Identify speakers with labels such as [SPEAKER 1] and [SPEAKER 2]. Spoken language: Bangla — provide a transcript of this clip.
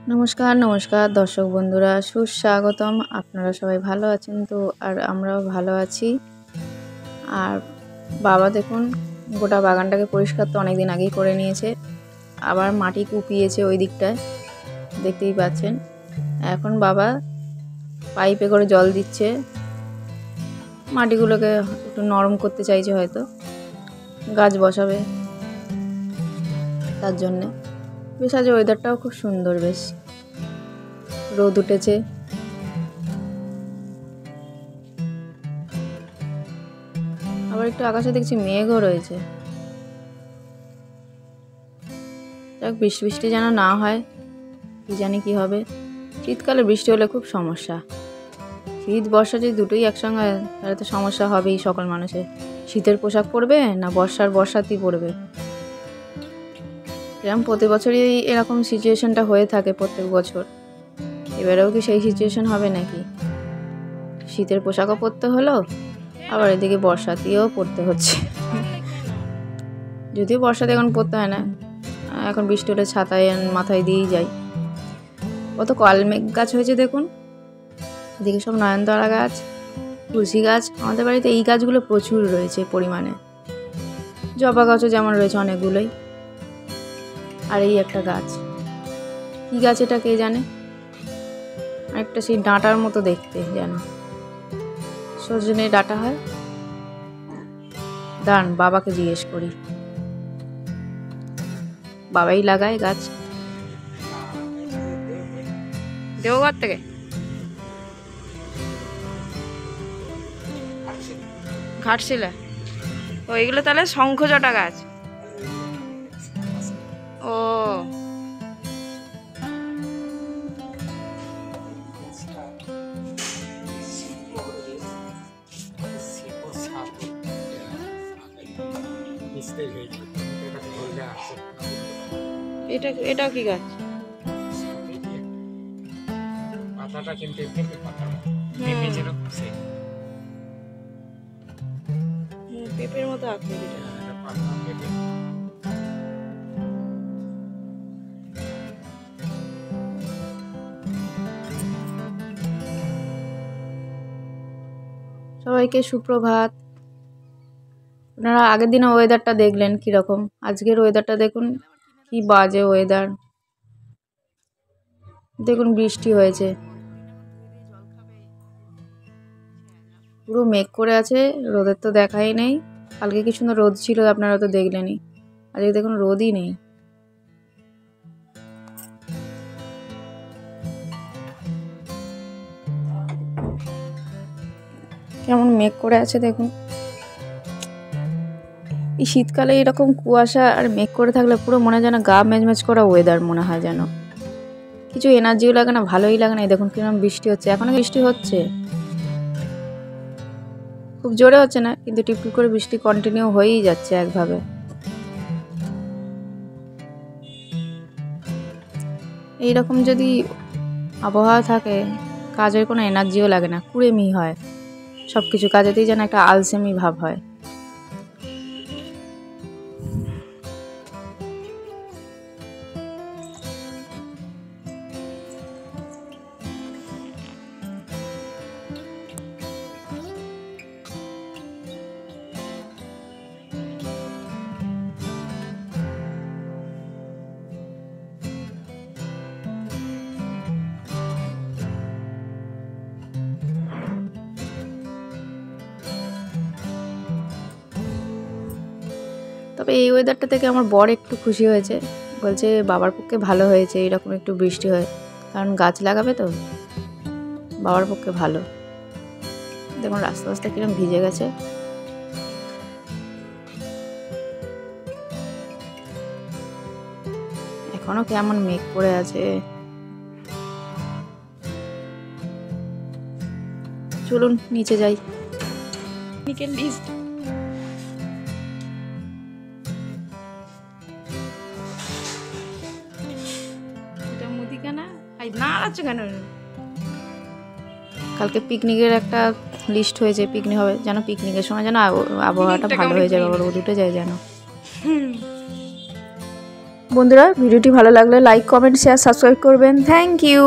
[SPEAKER 1] নমস্কার নমস্কার দর্শক বন্ধুরা, সুস্বাগতম। আপনারা সবাই ভালো আছেন তো? আর আমরাও ভালো আছি। আর বাবা দেখুন গোটা বাগানটাকে পরিষ্কার তো অনেক দিন আগেই করে নিয়েছে, আবার মাটি কুপিয়েছে ওই দিকটায়, দেখতেই পাচ্ছেন। এখন বাবা পাইপে করে জল দিচ্ছে, মাটিগুলোকে একটু নরম করতে চাইছে, হয়তো গাছ বসাবে তার জন্যে। বেশ আজ ওয়েদারটাও খুব সুন্দর, বেশ রোদ উঠেছে। আবার একটু আকাশে দেখছি মেঘও রয়েছে। যাক, বৃষ্টি বৃষ্টি যেন না হয়, কি জানি কি হবে। শীতকালে বৃষ্টি হলে খুব সমস্যা। শীত বর্ষা যদি দুটোই একসঙ্গে হয় তাহলে তো সমস্যা হবেই সকল মানুষের। শীতের পোশাক পরবে না বর্ষাতেই পরবে। এরকম প্রতি বছরই এরকম সিচুয়েশনটা হয়ে থাকে প্রত্যেক বছর। এবারেও কি সেই সিচুয়েশন হবে নাকি? শীতের পোশাকও পরতে হলো, আবার এদিকে বর্ষাতেও পরতে হচ্ছে। যদিও বর্ষাতে এখন পরতে হয় না, এখন বৃষ্টি হলে ছাতায় মাথায় দিয়েই যায়। কত কালমেঘ গাছ হয়েছে দেখুন, এদিকে সব নয়নতারা গাছ, তুলসী গাছ। আমাদের বাড়িতে এই গাছগুলো প্রচুর রয়েছে পরিমাণে। জবা গাছও যেমন রয়েছে অনেকগুলোই। আর এই একটা গাছ, কি গাছ এটা কে জানে, একটা সেই ডাঁটার মতো দেখতে, যেন সজনে ডাঁটা হয়। দাঁড়ান বাবাকে জিজ্ঞেস করি, বাবাই লাগায় গাছ দেওঘর থেকে। ঘাটশিলা, তো এইগুলো তাহলে শঙ্খজটা গাছ। ও এটাও কি গাছ?
[SPEAKER 2] পাতাটা কিন্তু পেঁপে পাতার মতো, পেঁপে যেরকম সেই
[SPEAKER 1] পেঁপের মতো আকৃতিটা।
[SPEAKER 2] পাতা পেঁপে।
[SPEAKER 1] সবাইকে সুপ্রভাত। আপনারা আগের দিনে ওয়েদারটা দেখলেন কিরকম, আজকের ওয়েদারটা দেখুন কি বাজে ওয়েদার। দেখুন বৃষ্টি হয়েছে, পুরো মেঘ করে আছে, রোদের তো দেখাই নেই। কালকে কি সুন্দর রোদ ছিল, আপনারা তো দেখলেনই। আজকে দেখুন রোদই নেই। কেমন মেঘ করে আছে দেখুন। এই শীতকালে এরকম কুয়াশা আর মেঘ করে থাকলে পুরো মনে হয় যেন গা ম্যাজম্যাজ করা ওয়েদার মনে হয়, যেন কিছু এনার্জিও লাগে না, ভালোই লাগে না। এই দেখুন কিরকম বৃষ্টি হচ্ছে, এখনো বৃষ্টি হচ্ছে, খুব জোরে হচ্ছে না, কিন্তু টিপটিপ করে বৃষ্টি কন্টিনিউ হয়েই যাচ্ছে একভাবে। এইরকম যদি আবহাওয়া থাকে, কাজের কোনো এনার্জিও লাগে না, কুড়েমি হয় সব কিছু, কাজেতেই যেন একটা আলসেমি ভাব হয়। তবে এই ওয়েদারটা থেকে আমার বর একটু খুশি হয়েছে, বলছে বাবার পক্ষে ভালো হয়েছে এরকম একটু বৃষ্টি হয়, কারণ গাছ লাগাবে তো, বাবার পক্ষে ভালো। দেখুন রাস্তা রাস্তা কিরকম ভিজে গেছে। এখনো কেমন মেঘ করে আছে। চলুন নিচে যাই। লিস্ট এটা মুদিখানা নাড়াচ্ছে কেন? কালকে পিকনিকের একটা লিস্ট হয়েছে, পিকনিক হবে, যেন পিকনিকের সময় যেন আবহাওয়াটা ভালো হয়ে যায়, রোদ উঠে যায় যেন। বন্ধুরা ভিডিওটি ভালো লাগলে লাইক কমেন্ট শেয়ার সাবস্ক্রাইব করবেন। Thank you.